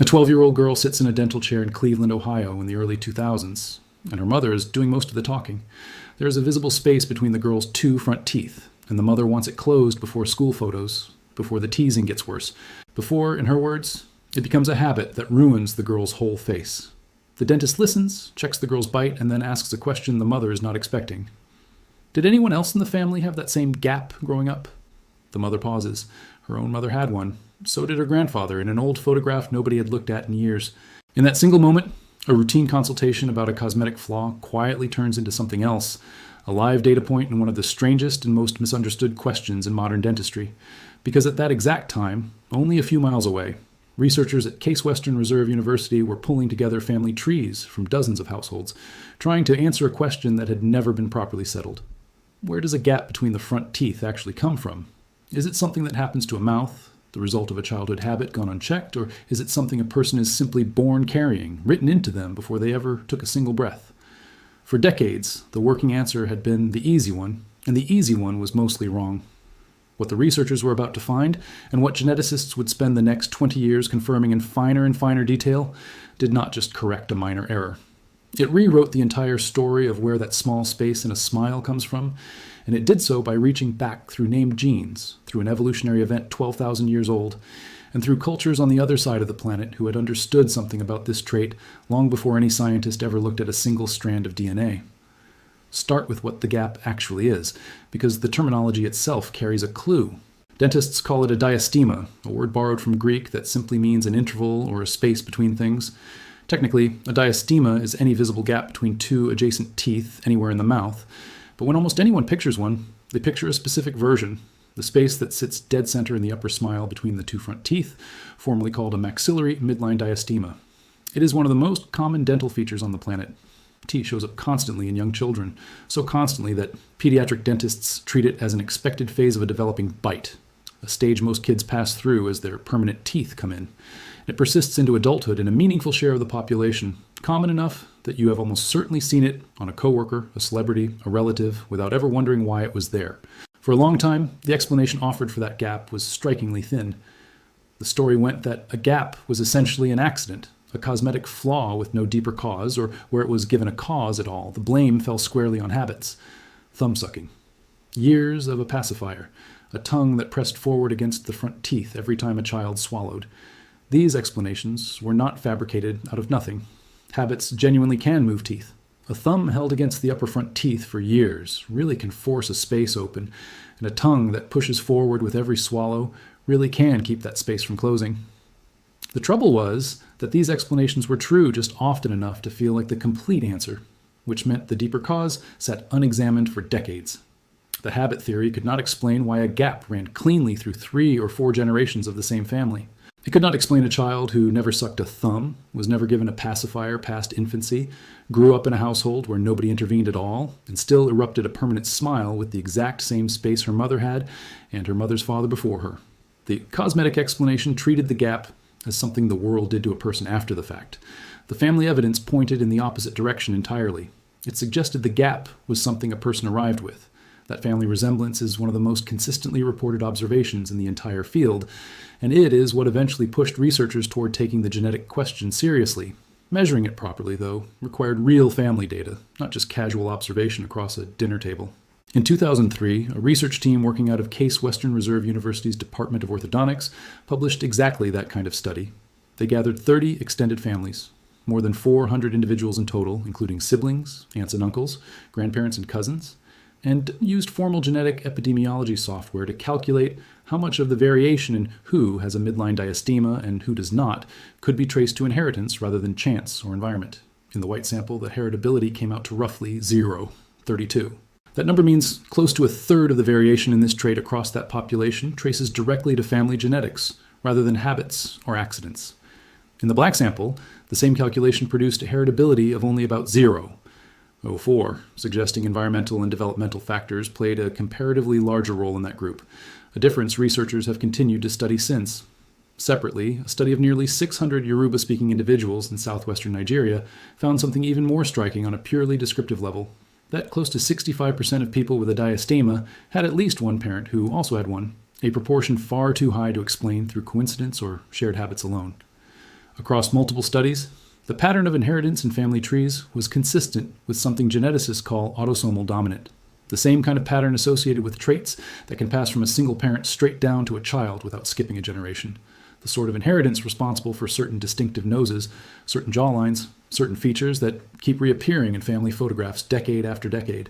A 12-year-old girl sits in a dental chair in Cleveland, Ohio in the early 2000s, and her mother is doing most of the talking. There is a visible space between the girl's two front teeth, and the mother wants it closed before school photos, before the teasing gets worse, before, in her words, it becomes a habit that ruins the girl's whole face. The dentist listens, checks the girl's bite, and then asks a question the mother is not expecting. Did anyone else in the family have that same gap growing up? The mother pauses. Her own mother had one. So did her grandfather in an old photograph nobody had looked at in years. In that single moment, a routine consultation about a cosmetic flaw quietly turns into something else, a live data point in one of the strangest and most misunderstood questions in modern dentistry. Because at that exact time, only a few miles away, researchers at Case Western Reserve University were pulling together family trees from dozens of households, trying to answer a question that had never been properly settled. Where does a gap between the front teeth actually come from? Is it something that happens to a mouth, the result of a childhood habit gone unchecked, or is it something a person is simply born carrying, written into them before they ever took a single breath? For decades, the working answer had been the easy one, and the easy one was mostly wrong. What the researchers were about to find, and what geneticists would spend the next 20 years confirming in finer and finer detail, did not just correct a minor error. It rewrote the entire story of where that small space in a smile comes from, and it did so by reaching back through named genes, through an evolutionary event 12,000 years old, and through cultures on the other side of the planet who had understood something about this trait long before any scientist ever looked at a single strand of DNA. Start with what the gap actually is, because the terminology itself carries a clue. Dentists call it a diastema, a word borrowed from Greek that simply means an interval or a space between things. Technically, a diastema is any visible gap between two adjacent teeth anywhere in the mouth, but when almost anyone pictures one, they picture a specific version, the space that sits dead center in the upper smile between the two front teeth, formerly called a maxillary midline diastema. It is one of the most common dental features on the planet. T shows up constantly in young children, so constantly that pediatric dentists treat it as an expected phase of a developing bite, a stage most kids pass through as their permanent teeth come in. It persists into adulthood in a meaningful share of the population, common enough that you have almost certainly seen it on a coworker, a celebrity, a relative, without ever wondering why it was there. For a long time, the explanation offered for that gap was strikingly thin. The story went that a gap was essentially an accident, a cosmetic flaw with no deeper cause, or where it was given a cause at all, the blame fell squarely on habits. Thumb-sucking. Years of a pacifier, a tongue that pressed forward against the front teeth every time a child swallowed. These explanations were not fabricated out of nothing. Habits genuinely can move teeth. A thumb held against the upper front teeth for years really can force a space open, and a tongue that pushes forward with every swallow really can keep that space from closing. The trouble was that these explanations were true just often enough to feel like the complete answer, which meant the deeper cause sat unexamined for decades. The habit theory could not explain why a gap ran cleanly through 3 or 4 generations of the same family. It could not explain a child who never sucked a thumb, was never given a pacifier past infancy, grew up in a household where nobody intervened at all, and still erupted a permanent smile with the exact same space her mother had and her mother's father before her. The cosmetic explanation treated the gap as something the world did to a person after the fact. The family evidence pointed in the opposite direction entirely. It suggested the gap was something a person arrived with. That family resemblance is one of the most consistently reported observations in the entire field, and it is what eventually pushed researchers toward taking the genetic question seriously. Measuring it properly, though, required real family data, not just casual observation across a dinner table. In 2003, a research team working out of Case Western Reserve University's Department of Orthodontics published exactly that kind of study. They gathered 30 extended families, more than 400 individuals in total, including siblings, aunts and uncles, grandparents and cousins, and used formal genetic epidemiology software to calculate how much of the variation in who has a midline diastema and who does not could be traced to inheritance rather than chance or environment. In the white sample, the heritability came out to roughly 0, 32. That number means close to a third of the variation in this trait across that population traces directly to family genetics rather than habits or accidents. In the black sample, the same calculation produced a heritability of only about 0.04, suggesting environmental and developmental factors played a comparatively larger role in that group, a difference researchers have continued to study since. Separately, a study of nearly 600 Yoruba-speaking individuals in southwestern Nigeria found something even more striking on a purely descriptive level. That close to 65% of people with a diastema had at least one parent who also had one, a proportion far too high to explain through coincidence or shared habits alone. Across multiple studies, the pattern of inheritance in family trees was consistent with something geneticists call autosomal dominant, the same kind of pattern associated with traits that can pass from a single parent straight down to a child without skipping a generation, the sort of inheritance responsible for certain distinctive noses, certain jawlines, certain features that keep reappearing in family photographs decade after decade.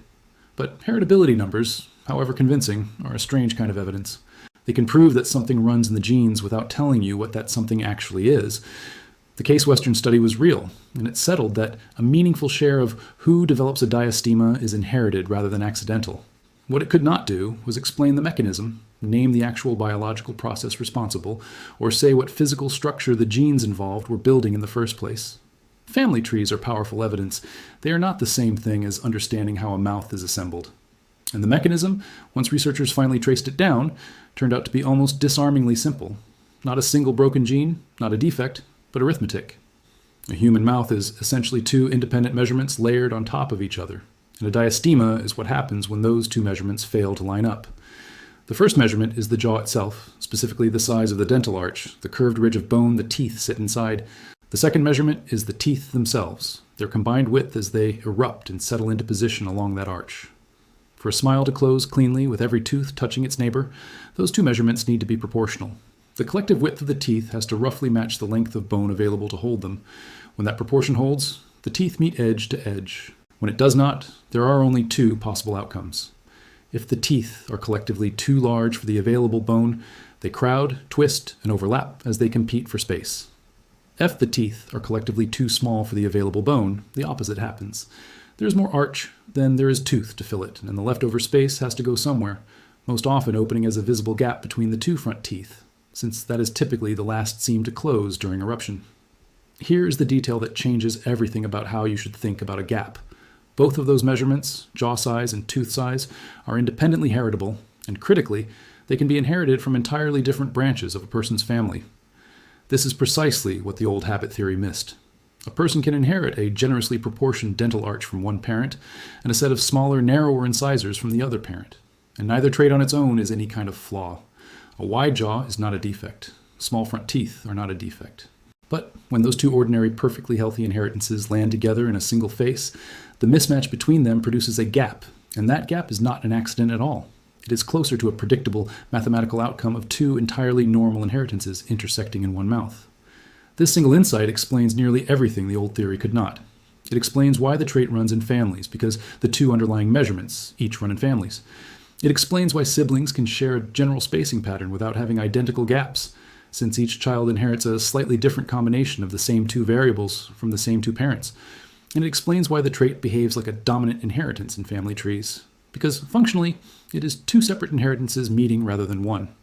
But heritability numbers, however convincing, are a strange kind of evidence. They can prove that something runs in the genes without telling you what that something actually is. The Case Western study was real, and it settled that a meaningful share of who develops a diastema is inherited rather than accidental. What it could not do was explain the mechanism, name the actual biological process responsible, or say what physical structure the genes involved were building in the first place. Family trees are powerful evidence. They are not the same thing as understanding how a mouth is assembled. And the mechanism, once researchers finally traced it down, turned out to be almost disarmingly simple. Not a single broken gene, not a defect, but arithmetic. A human mouth is essentially two independent measurements layered on top of each other, and a diastema is what happens when those two measurements fail to line up. The first measurement is the jaw itself, specifically the size of the dental arch, the curved ridge of bone the teeth sit inside. The second measurement is the teeth themselves, their combined width as they erupt and settle into position along that arch. For a smile to close cleanly with every tooth touching its neighbor, those two measurements need to be proportional. The collective width of the teeth has to roughly match the length of bone available to hold them. When that proportion holds, the teeth meet edge to edge. When it does not, there are only two possible outcomes. If the teeth are collectively too large for the available bone, they crowd, twist, and overlap as they compete for space. If the teeth are collectively too small for the available bone, the opposite happens. There's more arch than there is tooth to fill it, and the leftover space has to go somewhere, most often opening as a visible gap between the two front teeth, since that is typically the last seam to close during eruption. Here is the detail that changes everything about how you should think about a gap. Both of those measurements, jaw size and tooth size, are independently heritable, and critically, they can be inherited from entirely different branches of a person's family. This is precisely what the old habit theory missed. A person can inherit a generously proportioned dental arch from one parent and a set of smaller, narrower incisors from the other parent, and neither trait on its own is any kind of flaw. A wide jaw is not a defect. Small front teeth are not a defect. But when those two ordinary, perfectly healthy inheritances land together in a single face, the mismatch between them produces a gap, and that gap is not an accident at all. It is closer to a predictable mathematical outcome of two entirely normal inheritances intersecting in one mouth. This single insight explains nearly everything the old theory could not. It explains why the trait runs in families, because the two underlying measurements each run in families. It explains why siblings can share a general spacing pattern without having identical gaps, since each child inherits a slightly different combination of the same two variables from the same two parents. And it explains why the trait behaves like a dominant inheritance in family trees, because functionally, it is two separate inheritances meeting rather than one.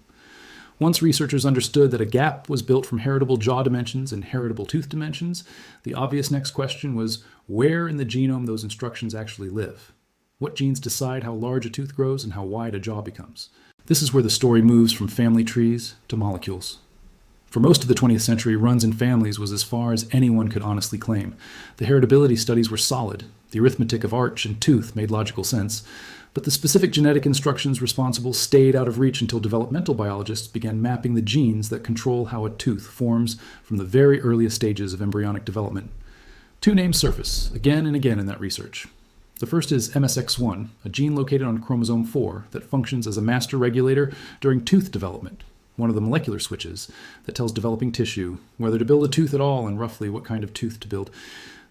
Once researchers understood that a gap was built from heritable jaw dimensions and heritable tooth dimensions, the obvious next question was where in the genome those instructions actually live. What genes decide how large a tooth grows and how wide a jaw becomes? This is where the story moves from family trees to molecules. For most of the 20th century, runs in families was as far as anyone could honestly claim. The heritability studies were solid. The arithmetic of arch and tooth made logical sense. But the specific genetic instructions responsible stayed out of reach until developmental biologists began mapping the genes that control how a tooth forms from the very earliest stages of embryonic development. Two names surface again and again in that research. The first is MSX1, a gene located on chromosome 4 that functions as a master regulator during tooth development, one of the molecular switches that tells developing tissue whether to build a tooth at all and roughly what kind of tooth to build.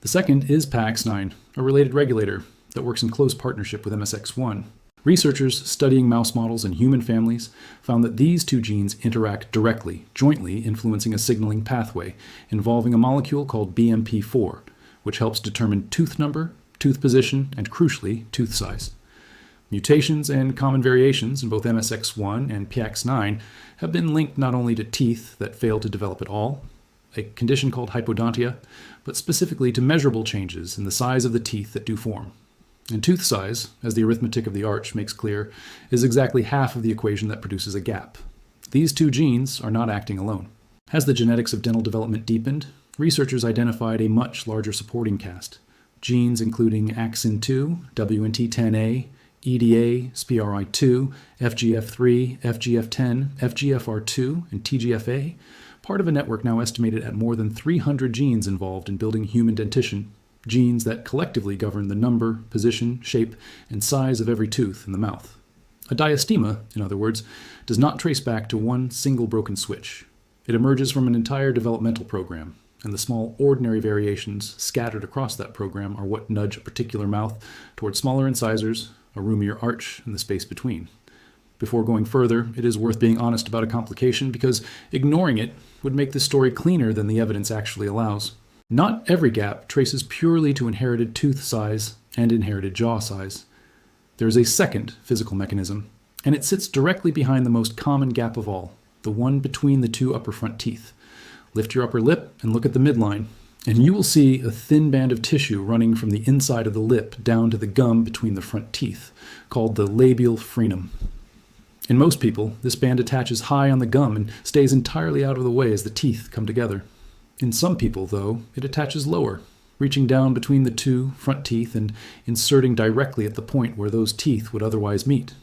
The second is PAX9, a related regulator that works in close partnership with MSX1. Researchers studying mouse models and human families found that these two genes interact directly, jointly influencing a signaling pathway involving a molecule called BMP4, which helps determine tooth number, tooth position, and crucially, tooth size. Mutations and common variations in both MSX1 and PAX9 have been linked not only to teeth that fail to develop at all, a condition called hypodontia, but specifically to measurable changes in the size of the teeth that do form. And tooth size, as the arithmetic of the arch makes clear, is exactly half of the equation that produces a gap. These two genes are not acting alone. As the genetics of dental development deepened, researchers identified a much larger supporting cast. Genes including AXIN2, WNT10A, EDA, SPRI2, FGF3, FGF10, FGFR2, and TGFA part of a network now estimated at more than 300 genes involved in building human dentition, genes that collectively govern the number, position, shape, and size of every tooth in the mouth. A diastema, in other words, does not trace back to one single broken switch. It emerges from an entire developmental program, and the small ordinary variations scattered across that program are what nudge a particular mouth toward smaller incisors, a roomier arch, and the space between. Before going further, it is worth being honest about a complication because ignoring it would make this story cleaner than the evidence actually allows. Not every gap traces purely to inherited tooth size and inherited jaw size. There is a second physical mechanism, and it sits directly behind the most common gap of all, the one between the two upper front teeth. Lift your upper lip and look at the midline, and you will see a thin band of tissue running from the inside of the lip down to the gum between the front teeth, called the labial frenum. In most people, this band attaches high on the gum and stays entirely out of the way as the teeth come together. In some people, though, it attaches lower, reaching down between the two front teeth and inserting directly at the point where those teeth would otherwise meet.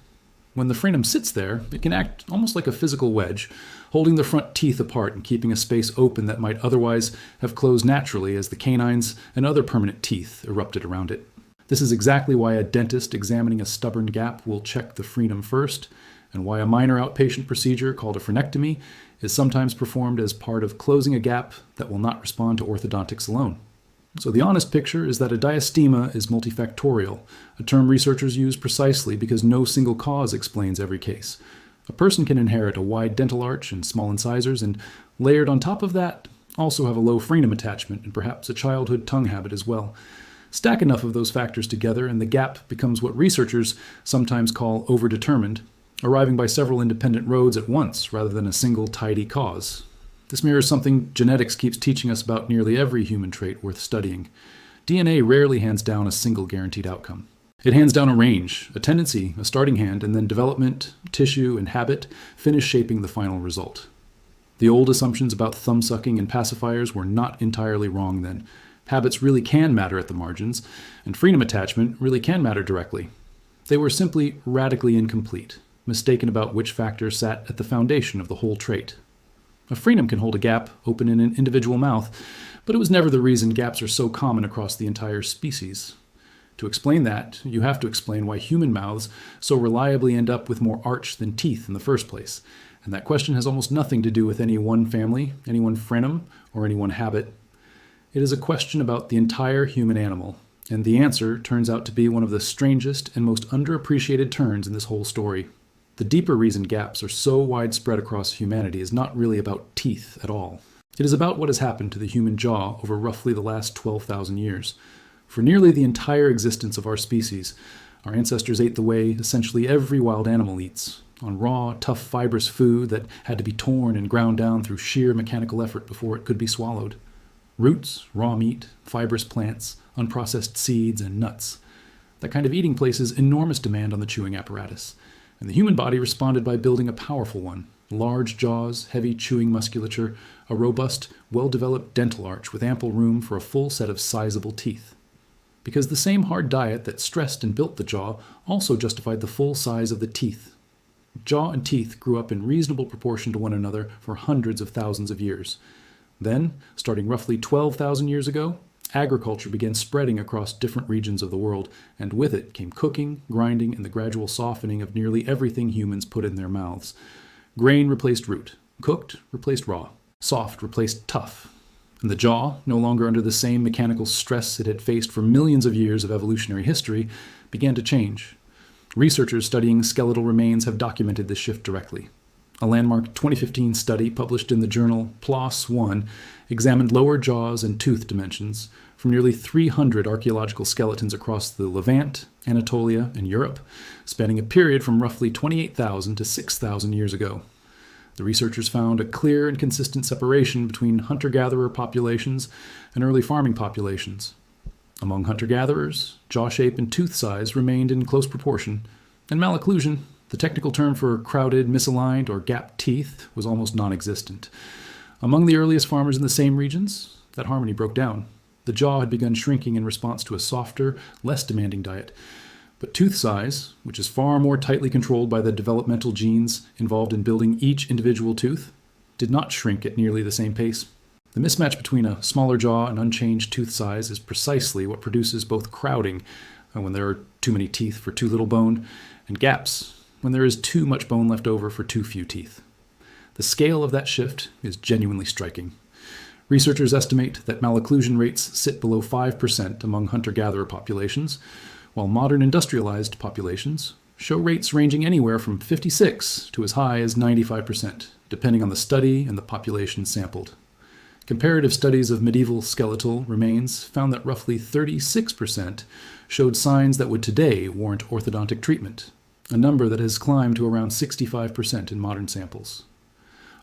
When the frenum sits there, it can act almost like a physical wedge, holding the front teeth apart and keeping a space open that might otherwise have closed naturally as the canines and other permanent teeth erupted around it. This is exactly why a dentist examining a stubborn gap will check the frenum first, and why a minor outpatient procedure called a frenectomy is sometimes performed as part of closing a gap that will not respond to orthodontics alone. So the honest picture is that a diastema is multifactorial, a term researchers use precisely because no single cause explains every case. A person can inherit a wide dental arch and small incisors, and layered on top of that, also have a low frenum attachment and perhaps a childhood tongue habit as well. Stack enough of those factors together and the gap becomes what researchers sometimes call overdetermined, arriving by several independent roads at once rather than a single tidy cause. This mirrors something genetics keeps teaching us about nearly every human trait worth studying. DNA rarely hands down a single guaranteed outcome. It hands down a range, a tendency, a starting hand, and then development, tissue, and habit finish shaping the final result. The old assumptions about thumb-sucking and pacifiers were not entirely wrong then. Habits really can matter at the margins, and frenum attachment really can matter directly. They were simply radically incomplete, mistaken about which factor sat at the foundation of the whole trait. A frenum can hold a gap open in an individual mouth, but it was never the reason gaps are so common across the entire species. To explain that, you have to explain why human mouths so reliably end up with more arch than teeth in the first place, and that question has almost nothing to do with any one family, any one frenum, or any one habit. It is a question about the entire human animal, and the answer turns out to be one of the strangest and most underappreciated turns in this whole story. The deeper reason gaps are so widespread across humanity is not really about teeth at all. It is about what has happened to the human jaw over roughly the last 12,000 years. For nearly the entire existence of our species, our ancestors ate the way essentially every wild animal eats, on raw, tough, fibrous food that had to be torn and ground down through sheer mechanical effort before it could be swallowed. Roots, raw meat, fibrous plants, unprocessed seeds, and nuts. That kind of eating places enormous demand on the chewing apparatus. And the human body responded by building a powerful one. Large jaws, heavy chewing musculature, a robust, well-developed dental arch with ample room for a full set of sizable teeth. Because the same hard diet that stressed and built the jaw also justified the full size of the teeth. Jaw and teeth grew up in reasonable proportion to one another for hundreds of thousands of years. Then, starting roughly 12,000 years ago, agriculture began spreading across different regions of the world, and with it came cooking, grinding, and the gradual softening of nearly everything humans put in their mouths. Grain replaced root, cooked replaced raw, soft replaced tough, and the jaw, no longer under the same mechanical stress it had faced for millions of years of evolutionary history, began to change. Researchers studying skeletal remains have documented this shift directly. A landmark 2015 study published in the journal PLOS-1 examined lower jaws and tooth dimensions from nearly 300 archaeological skeletons across the Levant, Anatolia, and Europe, spanning a period from roughly 28,000 to 6,000 years ago. The researchers found a clear and consistent separation between hunter-gatherer populations and early farming populations. Among hunter-gatherers, jaw shape and tooth size remained in close proportion, and malocclusion, the technical term for crowded, misaligned, or gapped teeth, was almost non-existent. Among the earliest farmers in the same regions, that harmony broke down. The jaw had begun shrinking in response to a softer, less demanding diet. But tooth size, which is far more tightly controlled by the developmental genes involved in building each individual tooth, did not shrink at nearly the same pace. The mismatch between a smaller jaw and unchanged tooth size is precisely what produces both crowding, when there are too many teeth for too little bone, and gaps, when there is too much bone left over for too few teeth. The scale of that shift is genuinely striking. Researchers estimate that malocclusion rates sit below 5% among hunter-gatherer populations, while modern industrialized populations show rates ranging anywhere from 56 to as high as 95%, depending on the study and the population sampled. Comparative studies of medieval skeletal remains found that roughly 36% showed signs that would today warrant orthodontic treatment, a number that has climbed to around 65% in modern samples.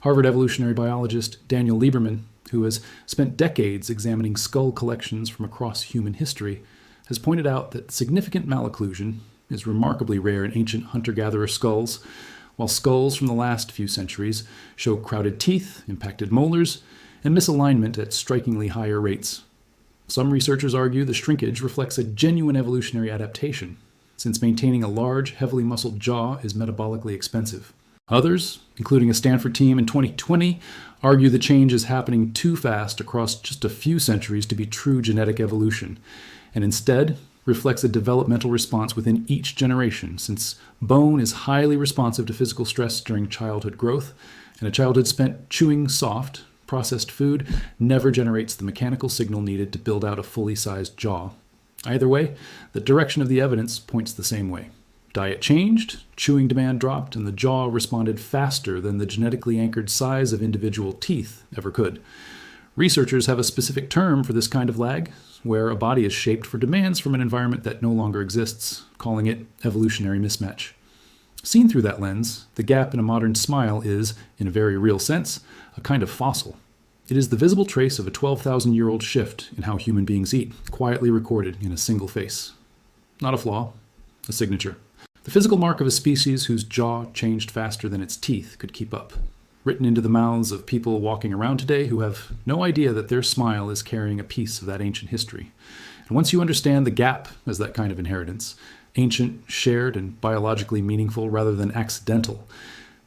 Harvard evolutionary biologist Daniel Lieberman, who has spent decades examining skull collections from across human history, has pointed out that significant malocclusion is remarkably rare in ancient hunter-gatherer skulls, while skulls from the last few centuries show crowded teeth, impacted molars, and misalignment at strikingly higher rates. Some researchers argue the shrinkage reflects a genuine evolutionary adaptation, since maintaining a large, heavily muscled jaw is metabolically expensive. Others, including a Stanford team in 2020, argue the change is happening too fast across just a few centuries to be true genetic evolution, and instead reflects a developmental response within each generation, since bone is highly responsive to physical stress during childhood growth, and a childhood spent chewing soft, processed food never generates the mechanical signal needed to build out a fully sized jaw. Either way, the direction of the evidence points the same way. Diet changed, chewing demand dropped, and the jaw responded faster than the genetically anchored size of individual teeth ever could. Researchers have a specific term for this kind of lag, where a body is shaped for demands from an environment that no longer exists, calling it evolutionary mismatch. Seen through that lens, the gap in a modern smile is, in a very real sense, a kind of fossil. It is the visible trace of a 12,000-year-old shift in how human beings eat, quietly recorded in a single face. Not a flaw, a signature. The physical mark of a species whose jaw changed faster than its teeth could keep up, written into the mouths of people walking around today who have no idea that their smile is carrying a piece of that ancient history. And once you understand the gap as that kind of inheritance, ancient, shared, and biologically meaningful rather than accidental,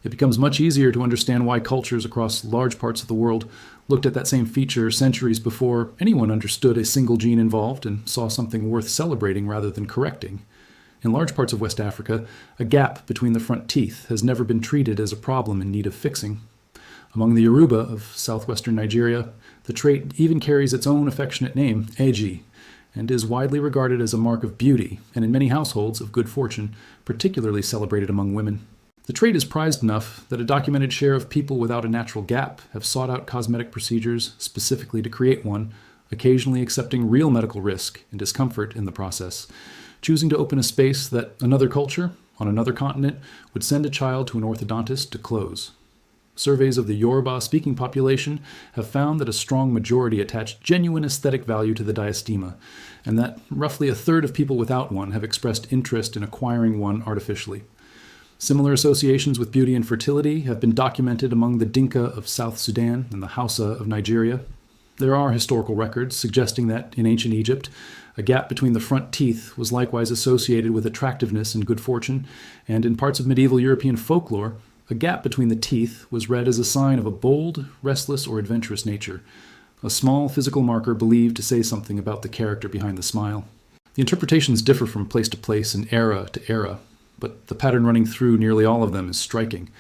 it becomes much easier to understand why cultures across large parts of the world looked at that same feature centuries before anyone understood a single gene involved and saw something worth celebrating rather than correcting. In large parts of West Africa, a gap between the front teeth has never been treated as a problem in need of fixing. Among the Yoruba of southwestern Nigeria, the trait even carries its own affectionate name, Eji, and is widely regarded as a mark of beauty, and in many households of good fortune, particularly celebrated among women. The trait is prized enough that a documented share of people without a natural gap have sought out cosmetic procedures specifically to create one, occasionally accepting real medical risk and discomfort in the process, choosing to open a space that another culture, on another continent, would send a child to an orthodontist to close. Surveys of the Yoruba-speaking population have found that a strong majority attach genuine aesthetic value to the diastema, and that roughly a third of people without one have expressed interest in acquiring one artificially. Similar associations with beauty and fertility have been documented among the Dinka of South Sudan and the Hausa of Nigeria. There are historical records suggesting that, in ancient Egypt, a gap between the front teeth was likewise associated with attractiveness and good fortune, and in parts of medieval European folklore, a gap between the teeth was read as a sign of a bold, restless, or adventurous nature, a small physical marker believed to say something about the character behind the smile. The interpretations differ from place to place and era to era, but the pattern running through nearly all of them is striking.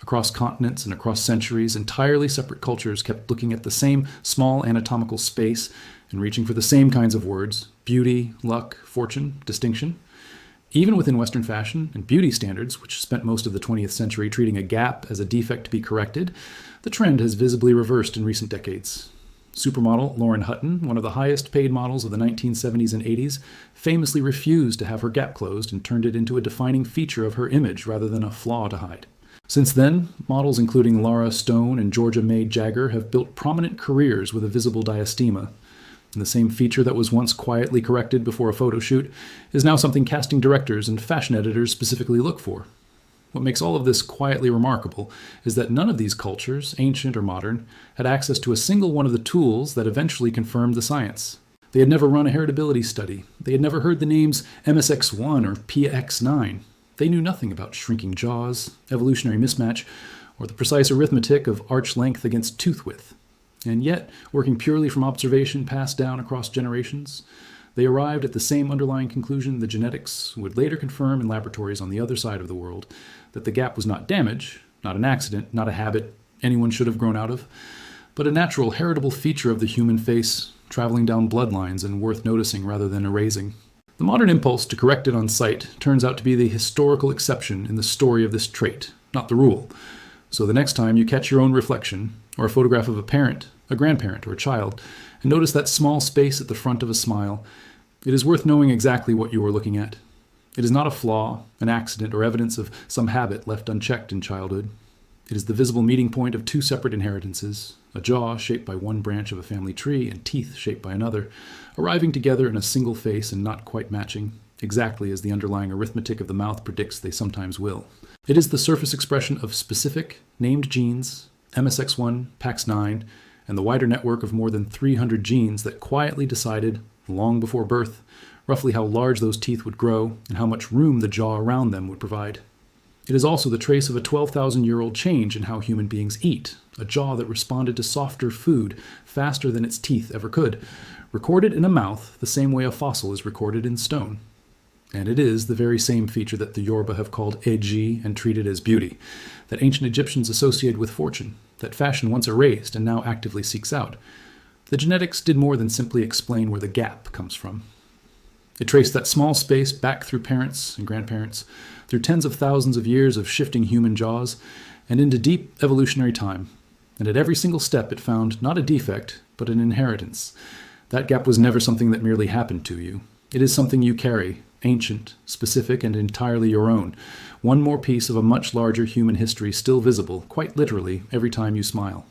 Across continents and across centuries, entirely separate cultures kept looking at the same small anatomical space and reaching for the same kinds of words: beauty, luck, fortune, distinction. Even within Western fashion and beauty standards, which spent most of the 20th century treating a gap as a defect to be corrected, the trend has visibly reversed in recent decades. Supermodel Lauren Hutton, one of the highest paid models of the 1970s and 80s, famously refused to have her gap closed and turned it into a defining feature of her image rather than a flaw to hide. Since then, models including Laura Stone and Georgia May Jagger have built prominent careers with a visible diastema. And the same feature that was once quietly corrected before a photo shoot is now something casting directors and fashion editors specifically look for. What makes all of this quietly remarkable is that none of these cultures, ancient or modern, had access to a single one of the tools that eventually confirmed the science. They had never run a heritability study. They had never heard the names MSX1 or PAX9. They knew nothing about shrinking jaws, evolutionary mismatch, or the precise arithmetic of arch length against tooth width. And yet, working purely from observation passed down across generations, they arrived at the same underlying conclusion the genetics would later confirm in laboratories on the other side of the world, that the gap was not damage, not an accident, not a habit anyone should have grown out of, but a natural heritable feature of the human face, traveling down bloodlines and worth noticing rather than erasing. The modern impulse to correct it on sight turns out to be the historical exception in the story of this trait, not the rule. So the next time you catch your own reflection, or a photograph of a parent, a grandparent, or a child, and notice that small space at the front of a smile, it is worth knowing exactly what you are looking at. It is not a flaw, an accident, or evidence of some habit left unchecked in childhood. It is the visible meeting point of two separate inheritances, a jaw shaped by one branch of a family tree and teeth shaped by another, arriving together in a single face and not quite matching, exactly as the underlying arithmetic of the mouth predicts they sometimes will. It is the surface expression of specific, named genes, MSX1, PAX9, and the wider network of more than 300 genes that quietly decided, long before birth, roughly how large those teeth would grow and how much room the jaw around them would provide. It is also the trace of a 12,000-year-old change in how human beings eat, a jaw that responded to softer food faster than its teeth ever could, recorded in a mouth the same way a fossil is recorded in stone. And it is the very same feature that the Yoruba have called eji and treated as beauty, that ancient Egyptians associated with fortune, that fashion once erased and now actively seeks out. The genetics did more than simply explain where the gap comes from. It traced that small space back through parents and grandparents, through tens of thousands of years of shifting human jaws, and into deep evolutionary time. And at every single step it found not a defect, but an inheritance. That gap was never something that merely happened to you. It is something you carry, ancient, specific, and entirely your own. One more piece of a much larger human history still visible, quite literally, every time you smile.